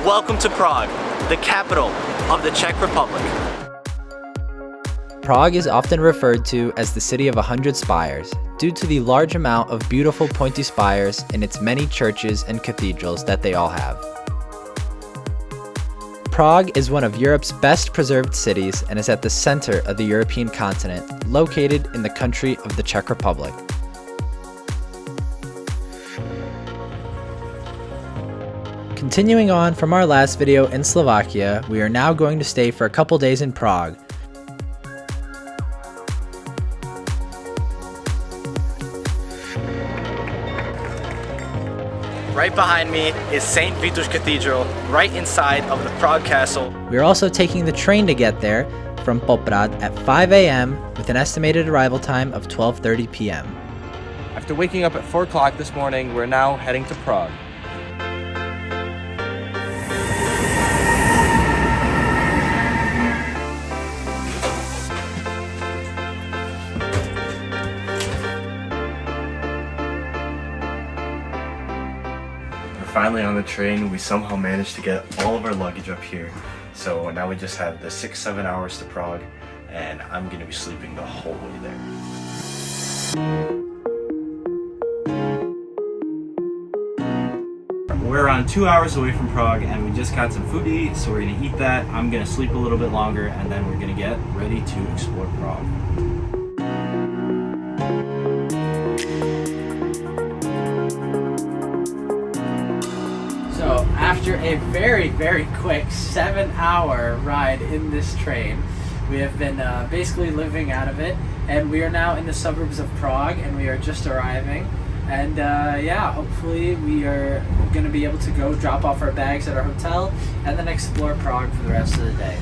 Welcome to Prague, the capital of the Czech Republic. Prague is often referred to as the city of 100 spires due to the large amount of beautiful pointy spires in its many churches and cathedrals that they all have. Prague is one of Europe's best preserved cities and is at the center of the European continent, located in the country of the Czech Republic. Continuing on from our last video in Slovakia, we are now going to stay for a couple days in Prague. Right behind me is St. Vitus Cathedral, right inside of the Prague Castle. We are also taking the train to get there from Poprad at 5 a.m. with an estimated arrival time of 12:30 p.m. After waking up at 4 o'clock this morning, we're now heading to Prague. Finally on the train, we somehow managed to get all of our luggage up here. So now we just have the 6-7 hours to Prague, and I'm gonna be sleeping the whole way there. We're around 2 hours away from Prague, and we just got some food to eat, so we're gonna eat that. I'm gonna sleep a little bit longer, and then we're gonna get ready to explore Prague. So after a very quick 7-hour ride in this train, we have been basically living out of it, and we are now in the suburbs of Prague, and we are just arriving. And yeah, hopefully we are going to be able to go drop off our bags at our hotel and then explore Prague for the rest of the day.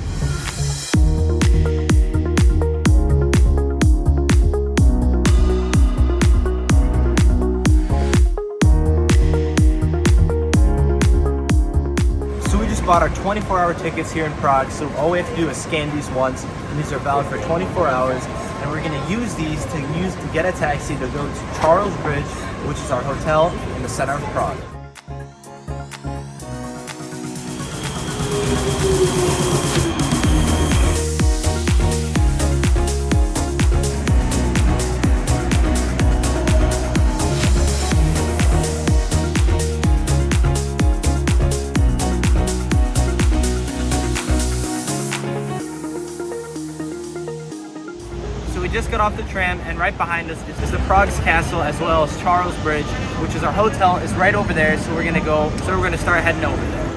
Bought our 24-hour tickets here in Prague, so all we have to do is scan these once, and these are valid for 24 hours, and we're going to use these to get a taxi to go to Charles Bridge, which is our hotel in the center of Prague. We just got off the tram, and right behind us is the Prague's castle as well as Charles Bridge, which is our hotel, is right over there. So we're gonna start heading over there.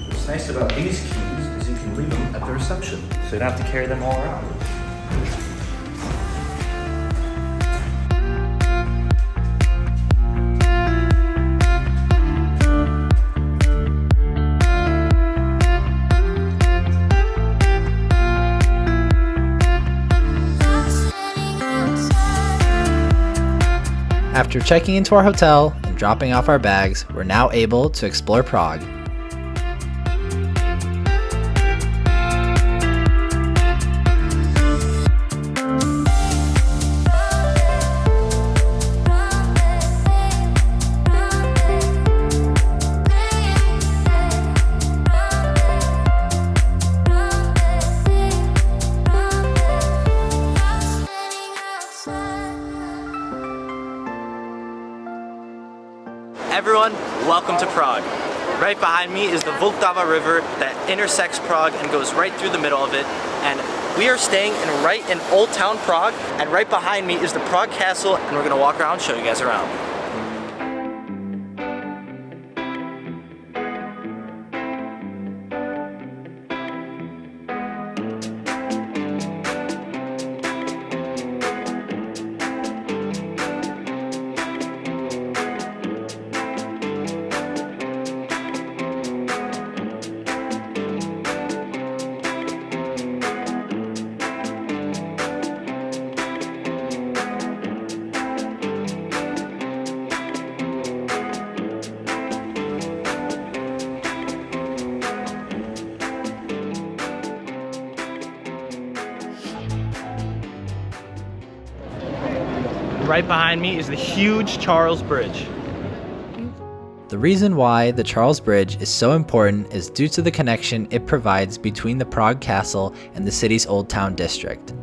What's nice about these keys is you can leave them at the reception, so you don't have to carry them all around. After checking into our hotel and dropping off our bags, we're now able to explore Prague. Everyone, welcome to Prague. Right behind me is the Vltava River that intersects Prague and goes right through the middle of it. And we are staying right in Old Town Prague, and right behind me is the Prague Castle, and we're gonna walk around and show you guys around. Right behind me is the huge Charles Bridge. The reason why the Charles Bridge is so important is due to the connection it provides between the Prague Castle and the city's Old Town district.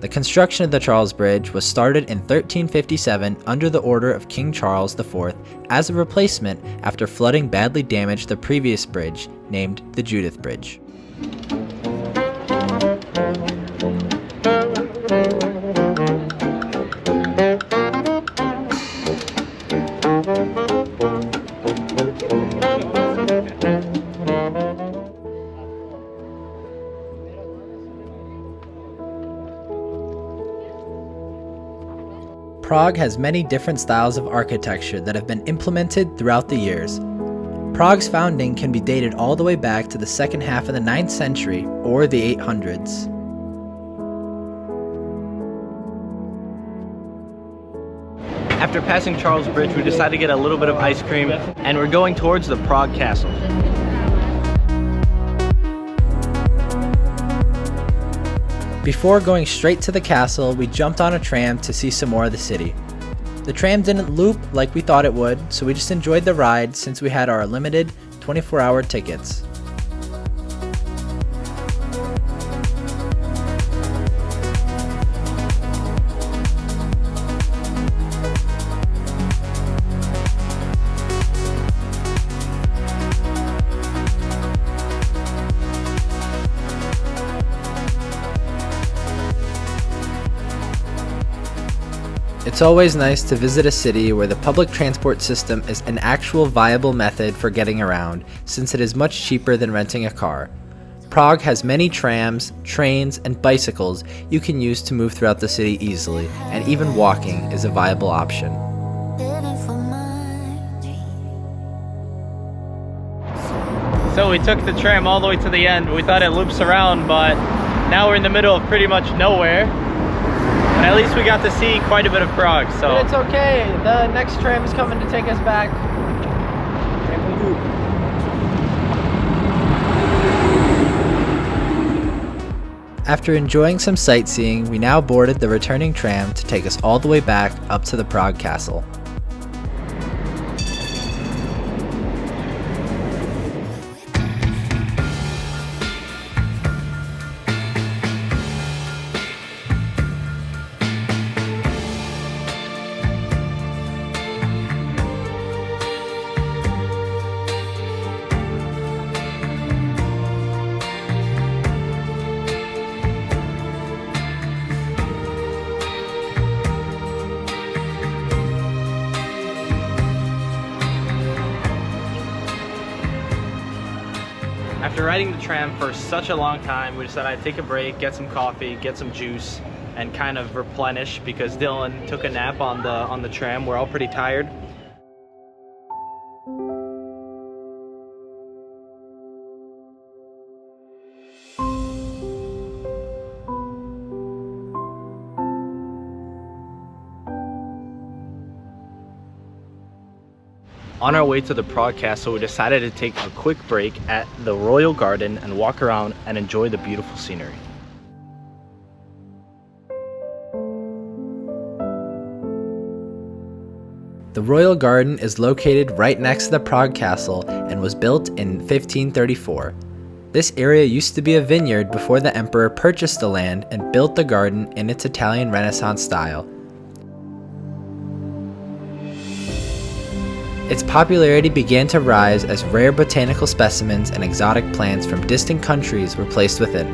The construction of the Charles Bridge was started in 1357 under the order of King Charles IV as a replacement after flooding badly damaged the previous bridge, named the Judith Bridge. Prague has many different styles of architecture that have been implemented throughout the years. Prague's founding can be dated all the way back to the second half of the 9th century or the 800s. After passing Charles Bridge, we decided to get a little bit of ice cream, and we're going towards the Prague Castle. Before going straight to the castle, we jumped on a tram to see some more of the city. The tram didn't loop like we thought it would, so we just enjoyed the ride since we had our limited 24-hour tickets. It's always nice to visit a city where the public transport system is an actual viable method for getting around, since it is much cheaper than renting a car. Prague has many trams, trains, and bicycles you can use to move throughout the city easily, and even walking is a viable option. So we took the tram all the way to the end. We thought it loops around, but now we're in the middle of pretty much nowhere. But at least we got to see quite a bit of Prague, so. But it's okay, the next tram is coming to take us back. After enjoying some sightseeing, we now boarded the returning tram to take us all the way back up to the Prague Castle. After riding the tram for such a long time, we decided I'd take a break, get some coffee, get some juice, and kind of replenish because Dylan took a nap on the tram. We're all pretty tired. On our way to the Prague Castle, we decided to take a quick break at the Royal Garden and walk around and enjoy the beautiful scenery. The Royal Garden is located right next to the Prague Castle and was built in 1534. This area used to be a vineyard before the emperor purchased the land and built the garden in its Italian Renaissance style. Its popularity began to rise as rare botanical specimens and exotic plants from distant countries were placed within.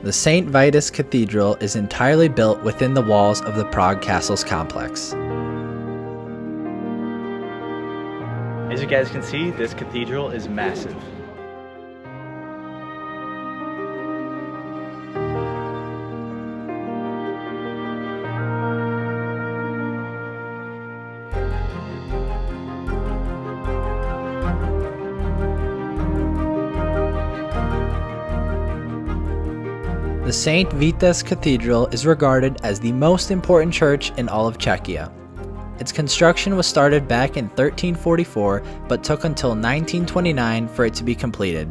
The St. Vitus Cathedral is entirely built within the walls of the Prague Castle's complex. As you guys can see, this cathedral is massive. The St. Vitus Cathedral is regarded as the most important church in all of Czechia. Its construction was started back in 1344, but took until 1929 for it to be completed.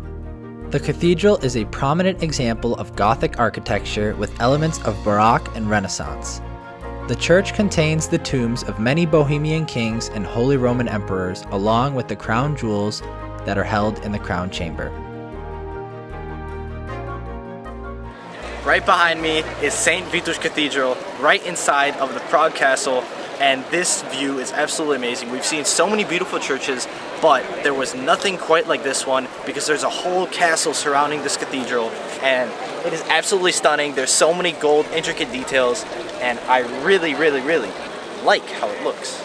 The cathedral is a prominent example of Gothic architecture with elements of Baroque and Renaissance. The church contains the tombs of many Bohemian kings and Holy Roman emperors, along with the crown jewels that are held in the crown chamber. Right behind me is St. Vitus Cathedral, right inside of the Prague Castle, and this view is absolutely amazing. We've seen so many beautiful churches, but there was nothing quite like this one because there's a whole castle surrounding this cathedral, and it is absolutely stunning. There's so many gold, intricate details, and I really like how it looks.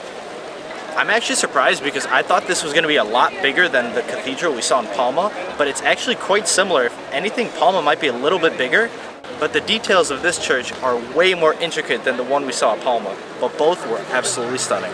I'm actually surprised because I thought this was going to be a lot bigger than the cathedral we saw in Palma, but it's actually quite similar. If anything, Palma might be a little bit bigger, but the details of this church are way more intricate than the one we saw at Palma, but both were absolutely stunning.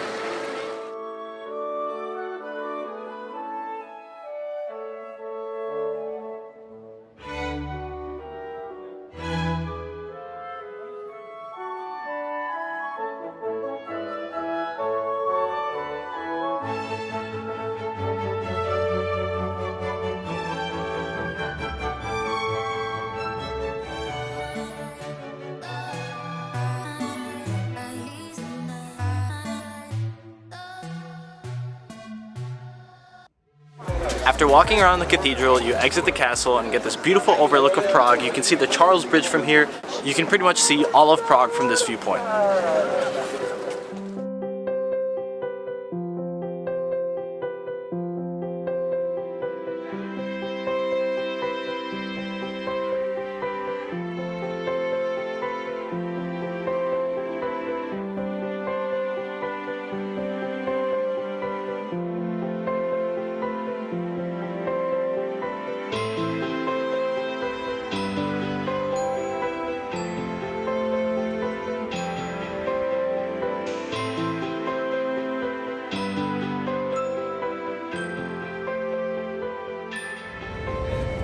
After walking around the cathedral, you exit the castle and get this beautiful overlook of Prague. You can see the Charles Bridge from here. You can pretty much see all of Prague from this viewpoint.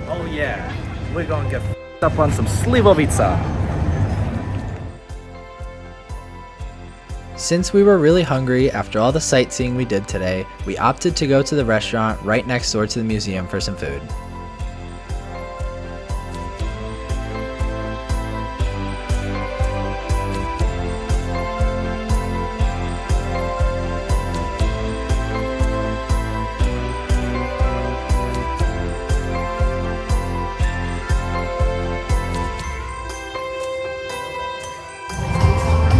Oh yeah, we're gonna get f***ed up on some slivovica. Since we were really hungry after all the sightseeing we did today, we opted to go to the restaurant right next door to the museum for some food.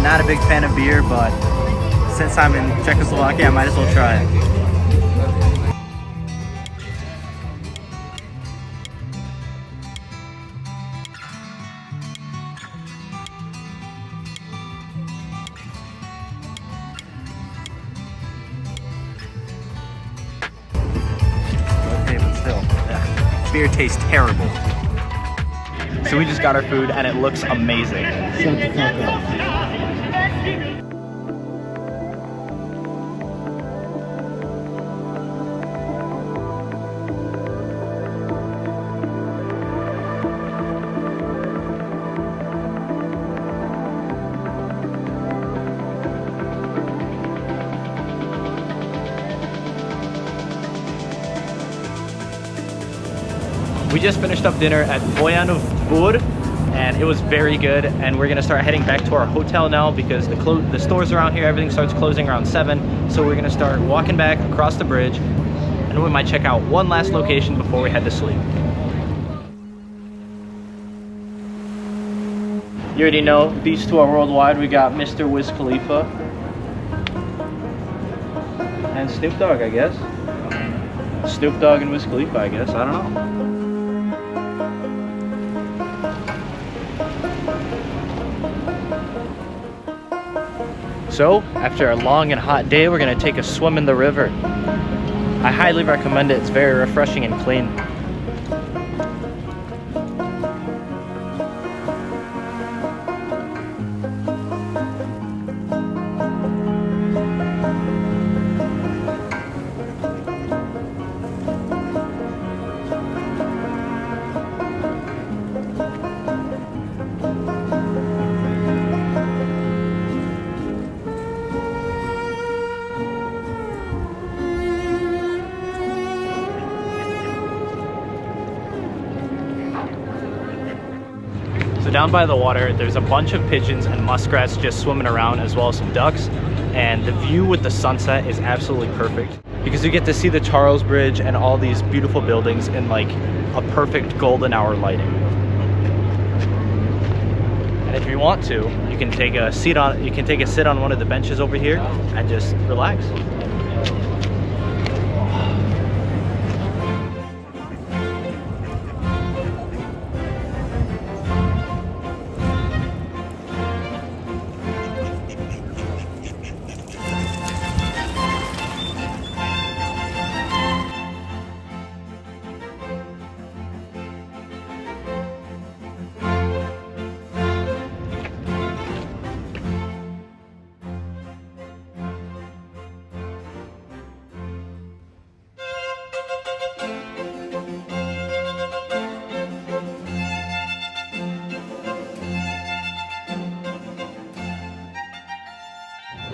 Not a big fan of beer, but since I'm in Czechoslovakia, I might as well try it. Okay, but still, yeah. Beer tastes terrible. So we just got our food and it looks amazing. We just finished up dinner at Vojanuv Dvur, and it was very good, and we're gonna start heading back to our hotel now because the stores around here, everything starts closing around 7, so we're gonna start walking back across the bridge, and we might check out one last location before we head to sleep. You already know, these two are worldwide. We got Mr. Wiz Khalifa and Snoop Dogg, I guess. Snoop Dogg and Wiz Khalifa, I guess, I don't know. So, after a long and hot day, we're gonna take a swim in the river. I highly recommend it. It's very refreshing and clean. down by the water, there's a bunch of pigeons and muskrats just swimming around, as well as some ducks. And the view with the sunset is absolutely perfect because you get to see the Charles Bridge and all these beautiful buildings in like a perfect golden hour lighting. And if you want to, you can take a sit on one of the benches over here and just relax.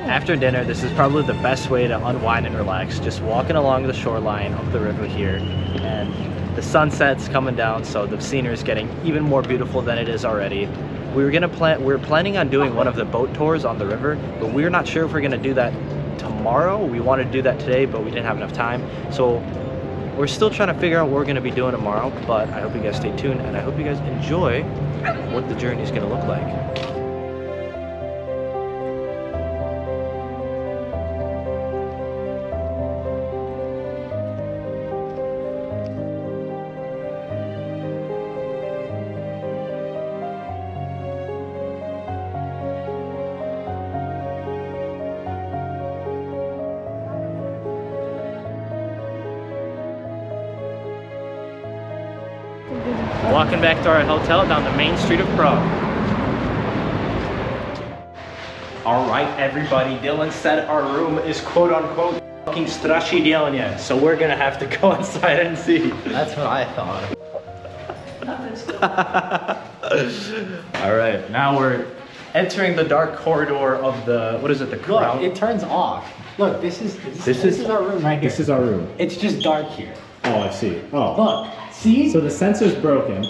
After dinner, this is probably the best way to unwind and relax, just walking along the shoreline of the river here, and the sunset's coming down, so the scenery is getting even more beautiful than it is already. We're planning on doing one of the boat tours on the river, but we're not sure if we're gonna do that tomorrow. We wanted to do that today, but we didn't have enough time, so we're still trying to figure out what we're gonna be doing tomorrow. But I hope you guys stay tuned, and I hope you guys enjoy what the journey is gonna look like. Walking back to our hotel down the main street of Prague. All right, everybody, Dylan said our room is quote unquote fucking strašidelně, so we're gonna have to go inside and see. That's what I thought. All right, now we're entering the dark corridor of the, what is it, the crown? Look, it turns off. Look, this is our room right here. This is our room. It's just dark here. Oh, I see. Oh. Look, see? So the sensor's broken.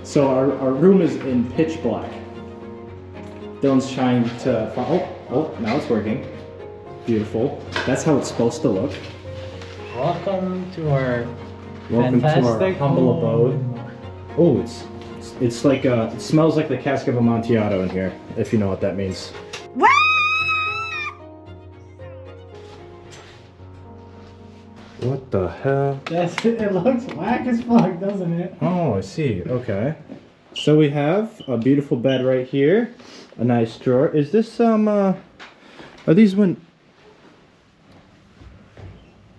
So our room is in pitch black. Dylan's trying to find, oh, now it's working. Beautiful. That's how it's supposed to look. Welcome to our Welcome to our fantastic humble home. abode. Oh, it's like it smells like the cask of Amontillado in here, if you know what that means. What the hell? It looks whack as fuck, doesn't it? Oh, I see. Okay. So we have a beautiful bed right here. A nice drawer. Is this are these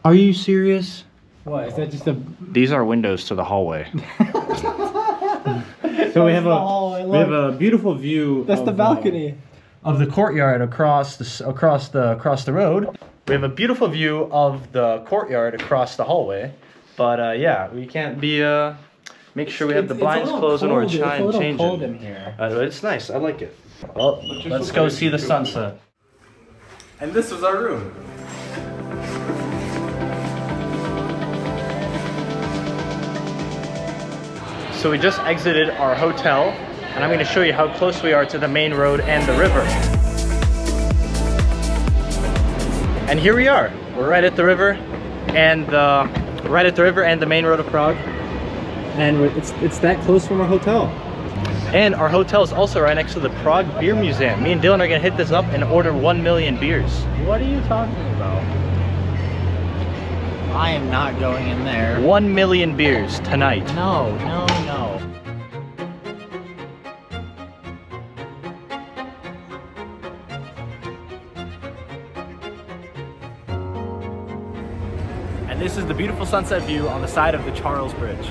Are you serious? What, is that just a... These are windows to the hallway. So we have a beautiful view. That's the balcony. Of the courtyard across the road. We have a beautiful view of the courtyard across the hallway, but yeah, we can't be make sure we have the blinds closed or changing. Cold in here. It's nice. I like it. Well, let's go see the sunset. And this was our room. So we just exited our hotel, and I'm going to show you how close we are to the main road and the river. And here we are. We're right at the river, and the main road of Prague. And it's that close from our hotel. And our hotel is also right next to the Prague Beer Museum. Me and Dylan are gonna hit this up and order 1 million beers. What are you talking about? I am not going in there. 1 million beers tonight. No, no, no. And this is the beautiful sunset view on the side of the Charles Bridge.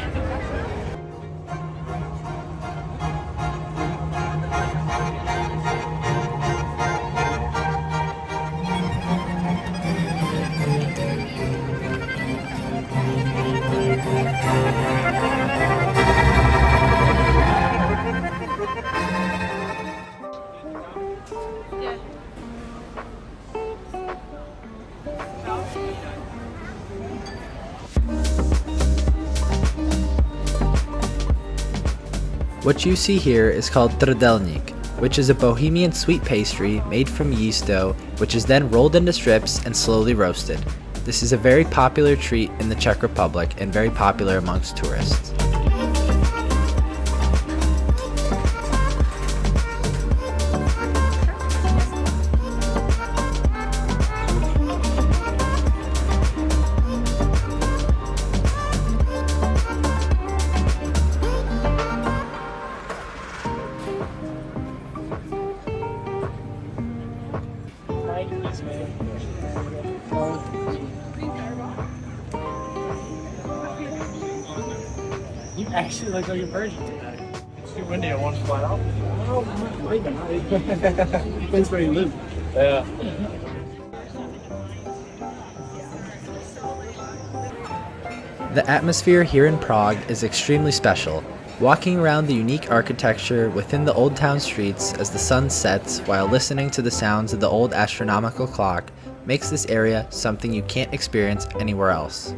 What you see here is called trdelník, which is a Bohemian sweet pastry made from yeast dough, which is then rolled into strips and slowly roasted. This is a very popular treat in the Czech Republic and very popular amongst tourists. You actually look like a virgin today. It's too windy, I want to fly out. Oh, wait a minute. Depends where you live. Yeah. The atmosphere here in Prague is extremely special. Walking around the unique architecture within the old town streets as the sun sets while listening to the sounds of the old astronomical clock makes this area something you can't experience anywhere else.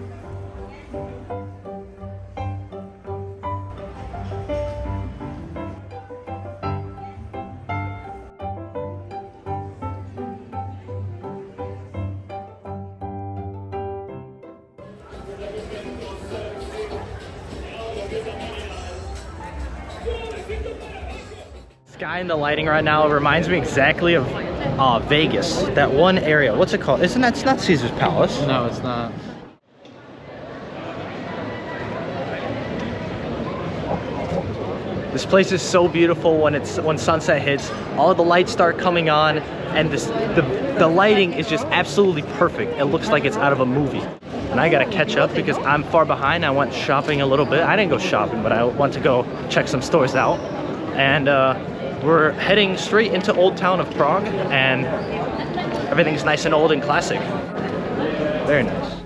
Sky and the lighting right now reminds me exactly of Vegas. That one area. What's it called? It's not Caesar's Palace. No, it's not. This place is so beautiful when sunset hits. All the lights start coming on, and the lighting is just absolutely perfect. It looks like it's out of a movie. And I gotta catch up because I'm far behind. I went shopping a little bit. I didn't go shopping, but I went to go check some stores out. And we're heading straight into Old Town of Prague, and everything's nice and old and classic. Very nice.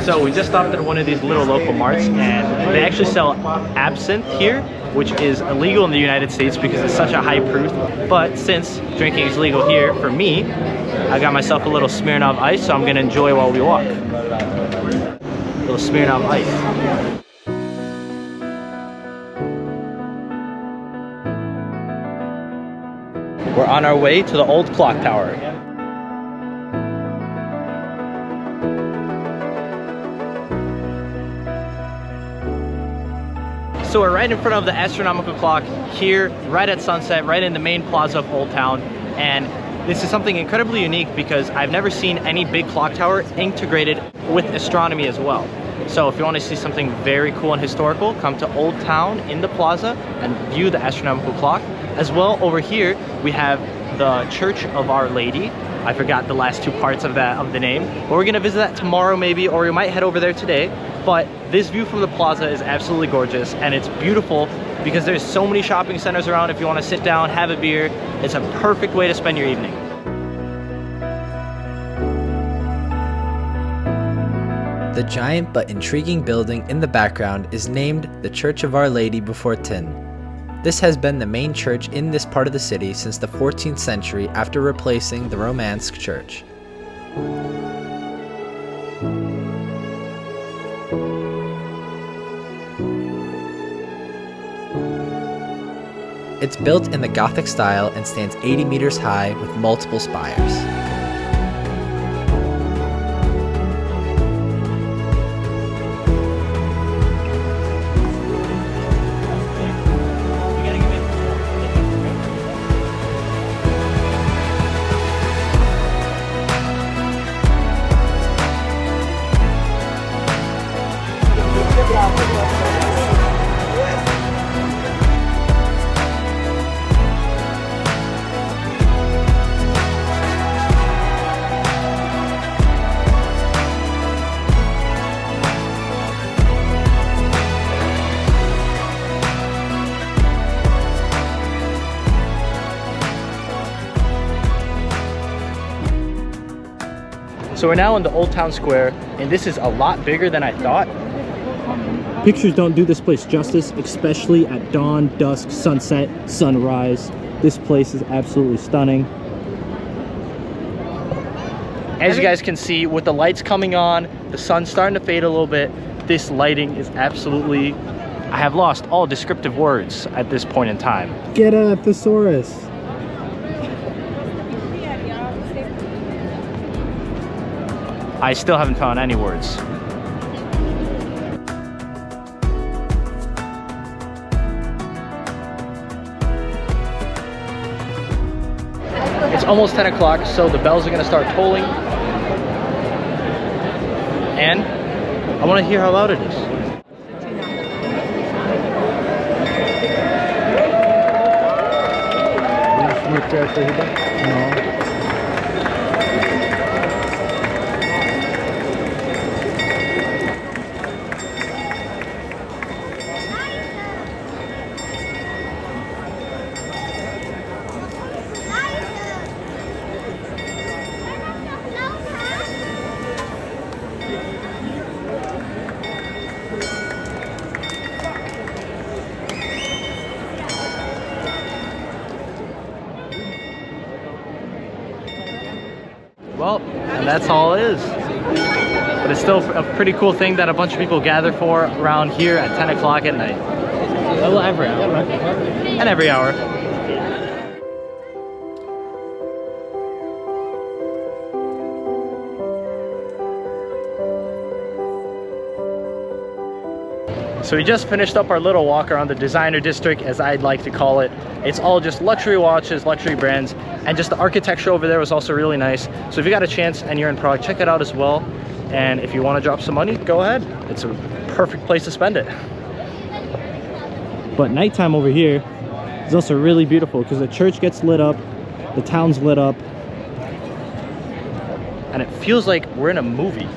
So we just stopped at one of these little local marts, and they actually sell absinthe here, which is illegal in the United States because it's such a high proof. But since drinking is legal here, for me, I got myself a little Smirnoff Ice, so I'm gonna enjoy while we walk. A little Smirnoff Ice. We're on our way to the old clock tower. So we're right in front of the astronomical clock here, right at sunset, right in the main plaza of Old Town. And this is something incredibly unique because I've never seen any big clock tower integrated with astronomy as well. So if you want to see something very cool and historical, come to Old Town in the plaza and view the astronomical clock. As well, over here, we have the Church of Our Lady. I forgot the last two parts of the name. But we're gonna visit that tomorrow maybe, or we might head over there today. But this view from the plaza is absolutely gorgeous, and it's beautiful because there's so many shopping centers around. If you want to sit down, have a beer, it's a perfect way to spend your evening. The giant but intriguing building in the background is named the Church of Our Lady before Tin. This has been the main church in this part of the city since the 14th century after replacing the Romansk church. It's built in the Gothic style and stands 80 meters high with multiple spires. So we're now in the Old Town Square, and this is a lot bigger than I thought. Pictures don't do this place justice, especially at dawn, dusk, sunset, sunrise. This place is absolutely stunning. As you guys can see, with the lights coming on, the sun's starting to fade a little bit, this lighting is absolutely... I have lost all descriptive words at this point in time. Get a thesaurus. I still haven't found any words. It's almost 10 o'clock, so the bells are gonna start tolling. And I wanna hear how loud it is. No. Well, and that's all it is. But it's still a pretty cool thing that a bunch of people gather for around here at 10 o'clock at night. Well, every hour. And every hour. So we just finished up our little walk around the designer district, as I'd like to call it. It's all just luxury watches, luxury brands, and just the architecture over there was also really nice. So if you got a chance and you're in Prague, check it out as well. And if you want to drop some money, go ahead. It's a perfect place to spend it. But nighttime over here is also really beautiful because the church gets lit up, the town's lit up. And it feels like we're in a movie.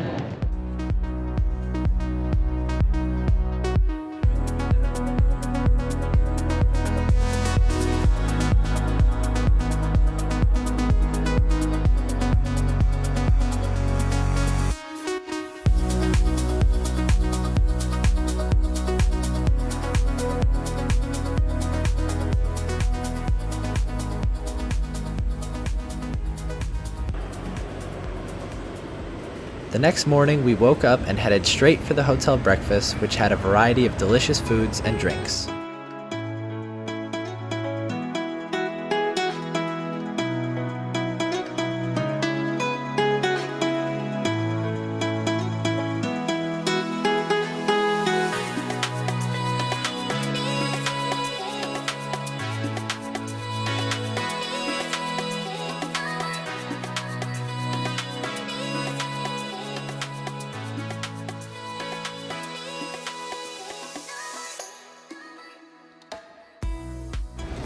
The next morning, we woke up and headed straight for the hotel breakfast, which had a variety of delicious foods and drinks.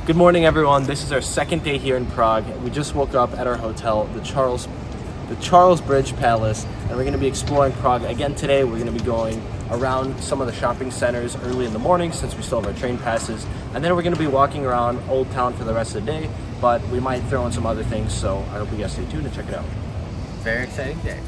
Good morning, everyone. This is our second day here in Prague. We just woke up at our hotel, the Charles Bridge Palace, and we're going to be exploring Prague again today. We're going to be going around some of the shopping centers early in the morning since we still have our train passes, and then we're going to be walking around Old Town for the rest of the day, but we might throw in some other things, so I hope you guys stay tuned and check it out. Very exciting day.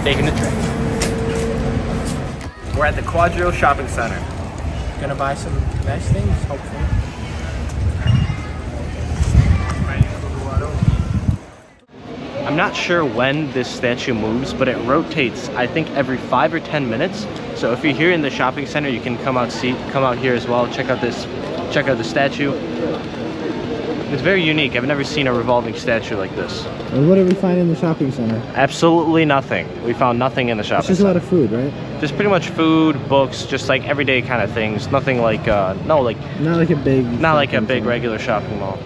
Taking the train. We're at the Quadrio Shopping Center. Gonna buy some nice things, hopefully. I'm not sure when this statue moves, but it rotates, I think, every 5 or 10 minutes. So if you're here in the shopping center, you can come out here as well. Check out the statue. It's very unique. I've never seen a revolving statue like this. And what did we find in the shopping center? Absolutely nothing. We found nothing in the shopping It's just a lot of food, right? Just pretty much food, books, just like everyday kind of things. Nothing like, not like a big regular shopping mall.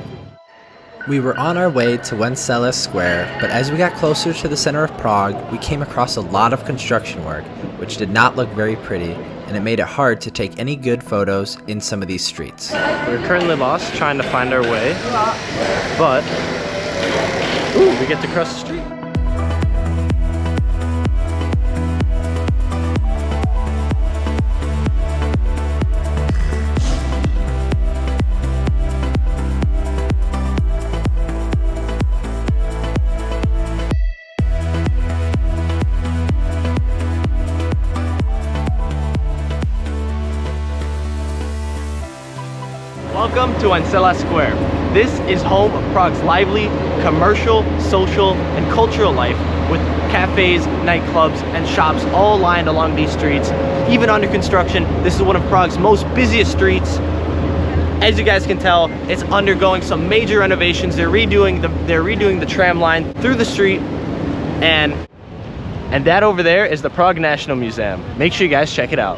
We were on our way to Wenceslas Square, but as we got closer to the center of Prague, we came across a lot of construction work, which did not look very pretty, and it made it hard to take any good photos in some of these streets. We're currently lost trying to find our way, but we get to cross the street. Welcome to Wenceslas Square. This is home of Prague's lively commercial, social, and cultural life with cafes, nightclubs, and shops all lined along these streets. Even under construction, this is one of Prague's most busiest streets. As you guys can tell, it's undergoing some major renovations. They're redoing the tram line through the street, and that over there is the Prague National Museum. Make sure you guys check it out.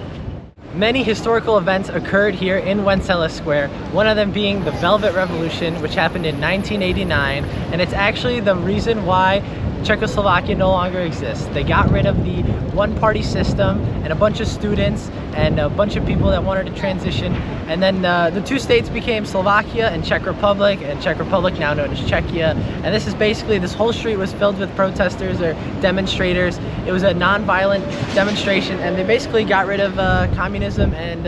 Many historical events occurred here in Wenceslas Square, one of them being the Velvet Revolution, which happened in 1989, and it's actually the reason why Czechoslovakia no longer exists. They got rid of the one-party system, and a bunch of students and a bunch of people that wanted to transition, and then the two states became Slovakia and Czech Republic now known as Czechia. And this is basically, this whole street was filled with protesters or demonstrators. It was a non-violent demonstration, and they basically got rid of communism and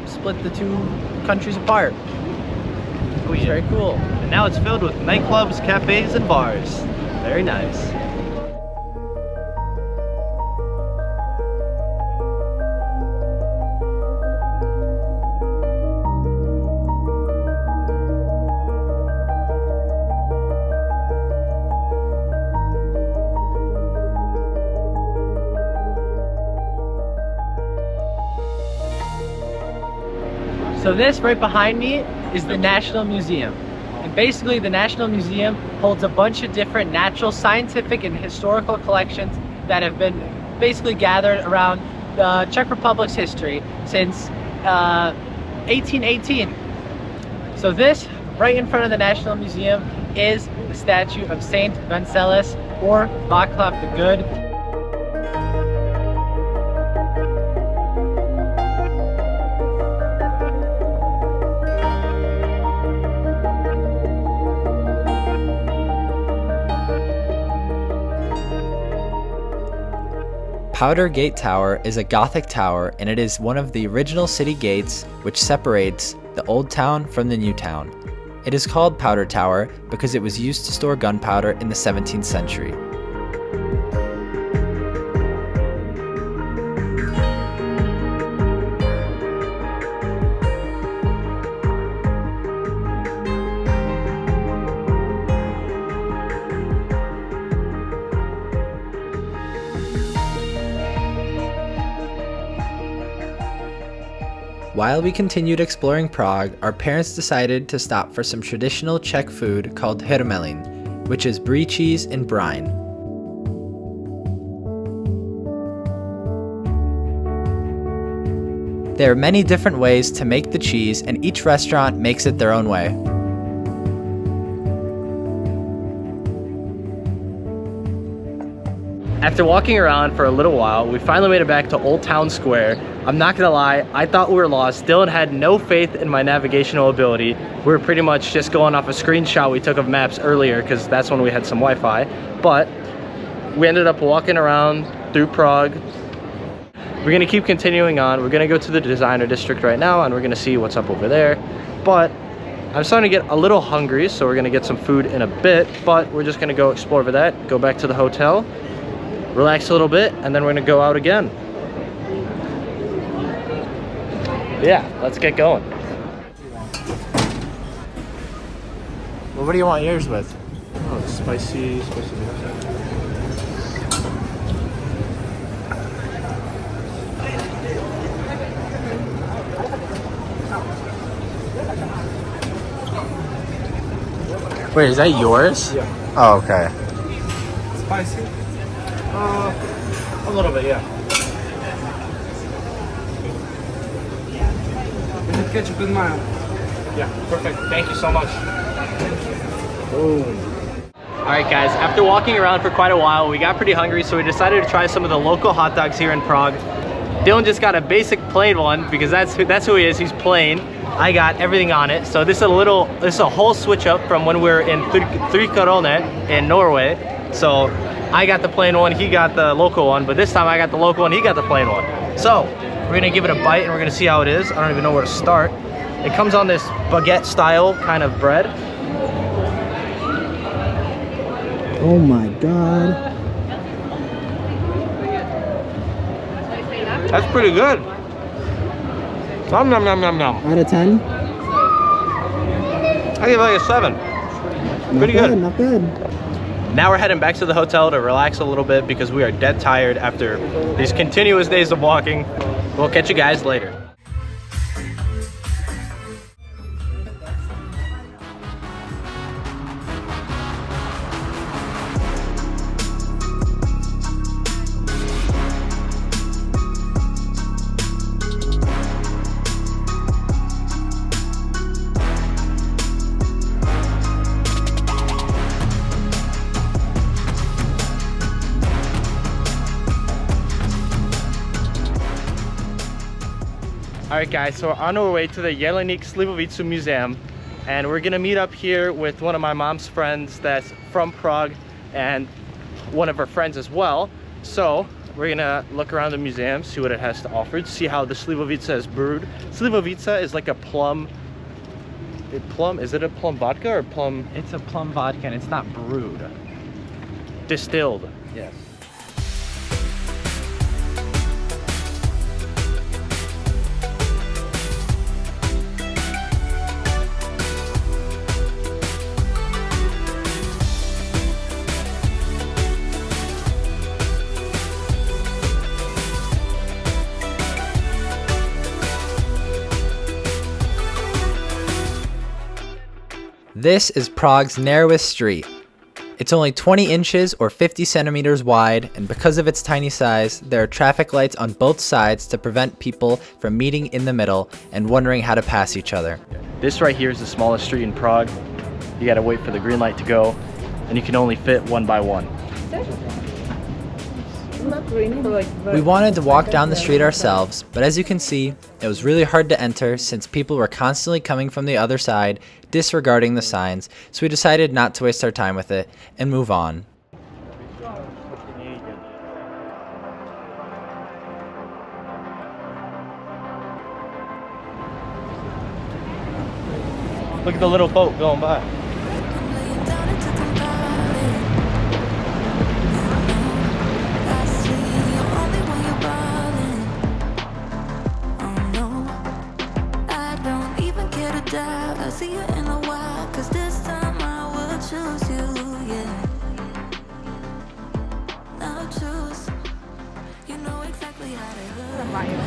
split the two countries apart. Oh, yeah. Very cool. And now it's filled with nightclubs, cafes, and bars. Very nice. So this right behind me is the National Museum. And basically the National Museum holds a bunch of different natural, scientific, and historical collections that have been basically gathered around the Czech Republic's history since 1818. So this, right in front of the National Museum, is the statue of Saint Wenceslas, or Vltava the Good. Powder Gate Tower is a Gothic tower, and it is one of the original city gates which separates the Old Town from the New Town. It is called Powder Tower because it was used to store gunpowder in the 17th century. While we continued exploring Prague, our parents decided to stop for some traditional Czech food called hermelin, which is brie cheese in brine. There are many different ways to make the cheese, and each restaurant makes it their own way. After walking around for a little while, we finally made it back to Old Town Square. I'm not gonna lie, I thought we were lost. Dylan had no faith in my navigational ability. We were pretty much just going off a screenshot we took of maps earlier because that's when we had some Wi-Fi. But we ended up walking around through Prague. We're gonna keep continuing on. We're gonna go to the designer district right now and we're gonna see what's up over there. But I'm starting to get a little hungry, so we're gonna get some food in a bit, but we're just gonna go explore over that, go back to the hotel, relax a little bit, and then we're gonna go out again. Yeah, let's get going. Well, what do you want yours with? Oh, spicy. Wait, is that yours? Yeah. Oh, okay. Spicy? A little bit, yeah. With the ketchup and mayo. Yeah, perfect. Thank you so much. Boom. Alright guys, after walking around for quite a while, we got pretty hungry, so we decided to try some of the local hot dogs here in Prague. Dylan just got a basic plain one because that's who he is. He's plain. I got everything on it. So this is a whole switch up from when we were in Three Korone in Norway. So I got the plain one, he got the local one, but this time I got the local one, he got the plain one. So we're gonna give it a bite and we're gonna see how it is. I don't even know where to start. It comes on this baguette style kind of bread. Oh my god. That's pretty good. Nom nom nom nom nom. Out of 10? I give it like a 7. Pretty good. Not good. Now we're heading back to the hotel to relax a little bit because we are dead tired after these continuous days of walking. We'll catch you guys later. Alright guys, so we're on our way to the Jeleník Slivovice Museum, and we're gonna meet up here with one of my mom's friends that's from Prague and one of her friends as well. So we're gonna look around the museum, see what it has to offer, see how the Slivovice is brewed. Slivovice is like a plum, is it a plum vodka or plum? It's a plum vodka and it's not brewed. Distilled. Yes. This is Prague's narrowest street. It's only 20 inches or 50 centimeters wide, and because of its tiny size, there are traffic lights on both sides to prevent people from meeting in the middle and wondering how to pass each other. This right here is the smallest street in Prague. You gotta wait for the green light to go, and you can only fit one by one. We wanted to walk down the street ourselves, but as you can see, it was really hard to enter since people were constantly coming from the other side, disregarding the signs, so we decided not to waste our time with it and move on. Look at the little boat going by.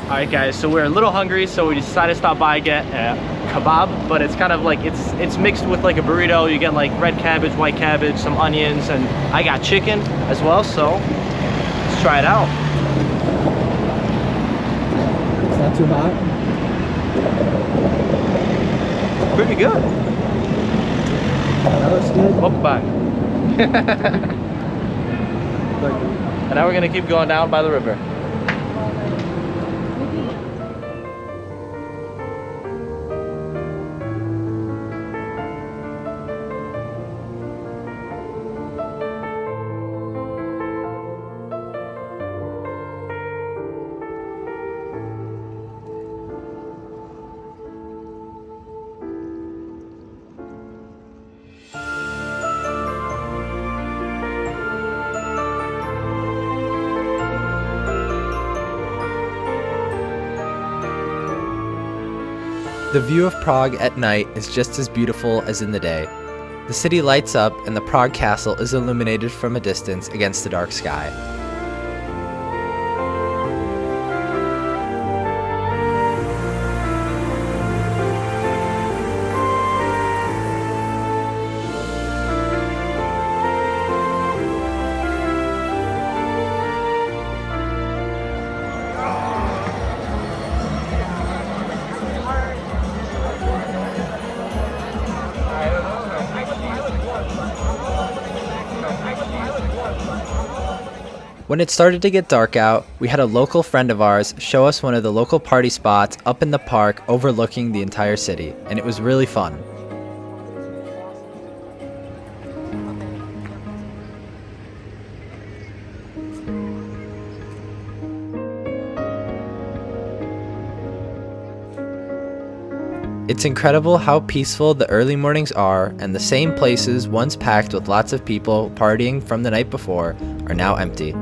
Alright guys, so we're a little hungry, so we decided to stop by and get a kebab, but it's kind of like, it's mixed with like a burrito. You get like red cabbage, white cabbage, some onions, and I got chicken as well, so let's try it out. It's not too hot. Pretty good. That looks good. Opa. And now we're gonna keep going down by the river. The view of Prague at night is just as beautiful as in the day. The city lights up and the Prague Castle is illuminated from a distance against the dark sky. When it started to get dark out, we had a local friend of ours show us one of the local party spots up in the park overlooking the entire city, and it was really fun. It's incredible how peaceful the early mornings are, and the same places once packed with lots of people partying from the night before are now empty.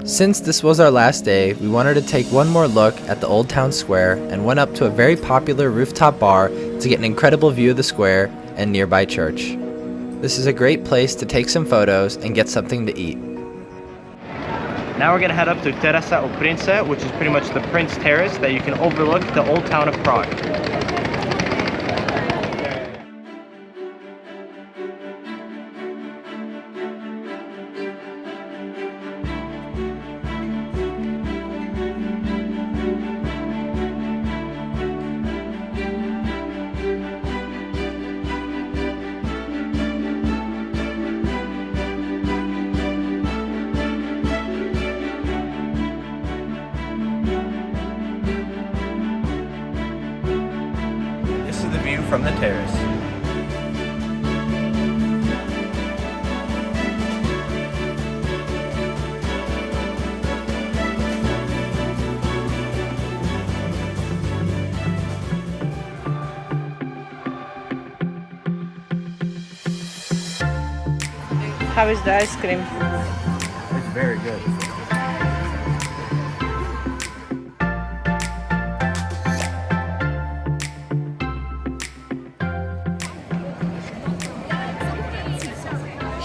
Since this was our last day, we wanted to take one more look at the Old Town Square and went up to a very popular rooftop bar to get an incredible view of the square and nearby church. This is a great place to take some photos and get something to eat. Now we're gonna head up to Terrace u Prince, which is pretty much the Prince Terrace that you can overlook the old town of Prague. From the terrace. How is the ice cream? It's very good.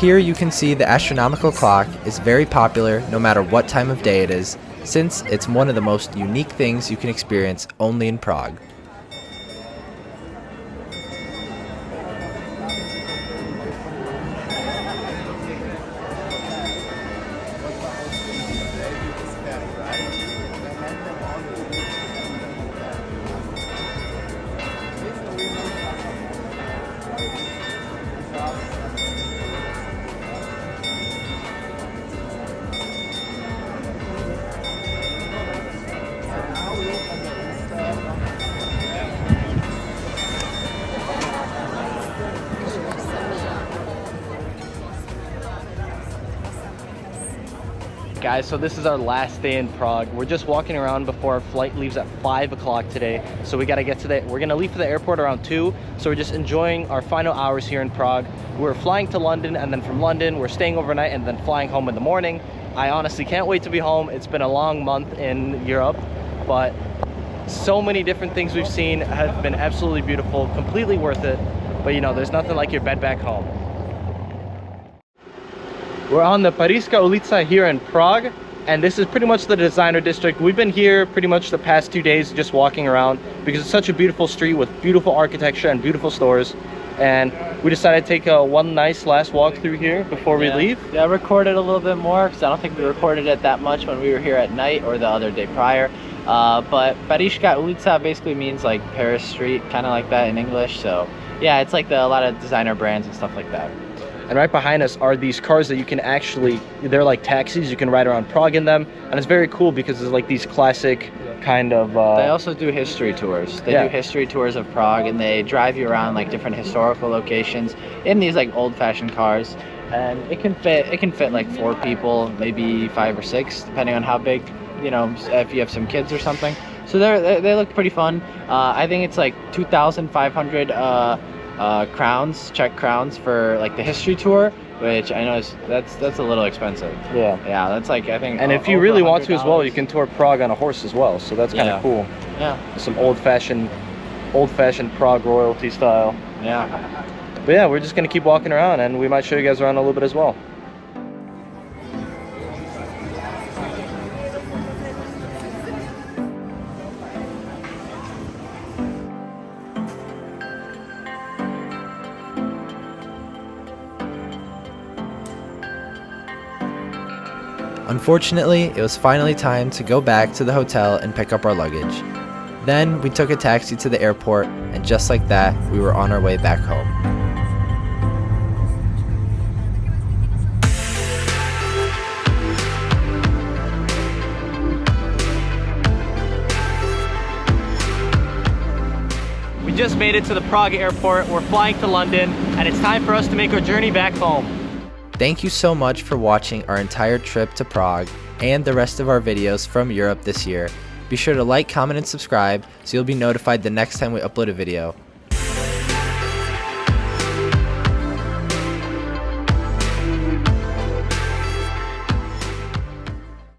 Here you can see the Astronomical Clock is very popular no matter what time of day it is, since it's one of the most unique things you can experience only in Prague. Guys, so this is our last day in Prague. We're just walking around before our flight leaves at 5 o'clock today. So we gotta get to we're gonna leave for the airport around 2. So we're just enjoying our final hours here in Prague. We're flying to London, and then from London, we're staying overnight and then flying home in the morning. I honestly can't wait to be home. It's been a long month in Europe, but so many different things we've seen have been absolutely beautiful, completely worth it. But you know, there's nothing like your bed back home. We're on the Parížská ulica here in Prague, and this is pretty much the designer district. We've been here pretty much the past 2 days just walking around because it's such a beautiful street with beautiful architecture and beautiful stores. And we decided to take one nice last walk through here before we leave. Yeah, I recorded a little bit more because I don't think we recorded it that much when we were here at night or the other day prior. But Parížská ulica basically means like Paris Street, kind of like that in English. So yeah, it's like a lot of designer brands and stuff like that. And right behind us are these cars that you can they're like taxis, you can ride around Prague in them. And it's very cool because it's like these classic kind of... They also do history tours. They do history tours of Prague, and they drive you around like different historical locations in these like old-fashioned cars. And it can fit like 4 people, maybe 5 or 6, depending on how big you know, if you have some kids or something. So they look pretty fun. I think it's like 2,500 crowns, Czech crowns for like the history tour, which I know is that's a little expensive. Yeah. Yeah, that's like I think. And if you really want to as well, you can tour Prague on a horse as well. So that's kind of cool. Yeah. Some old-fashioned Prague royalty style. Yeah. But yeah, we're just gonna keep walking around, and we might show you guys around a little bit as well. Unfortunately, it was finally time to go back to the hotel and pick up our luggage. Then we took a taxi to the airport, and just like that, we were on our way back home. We just made it to the Prague airport. We're flying to London, and it's time for us to make our journey back home. Thank you so much for watching our entire trip to Prague and the rest of our videos from Europe this year. Be sure to like, comment, and subscribe so you'll be notified the next time we upload a video.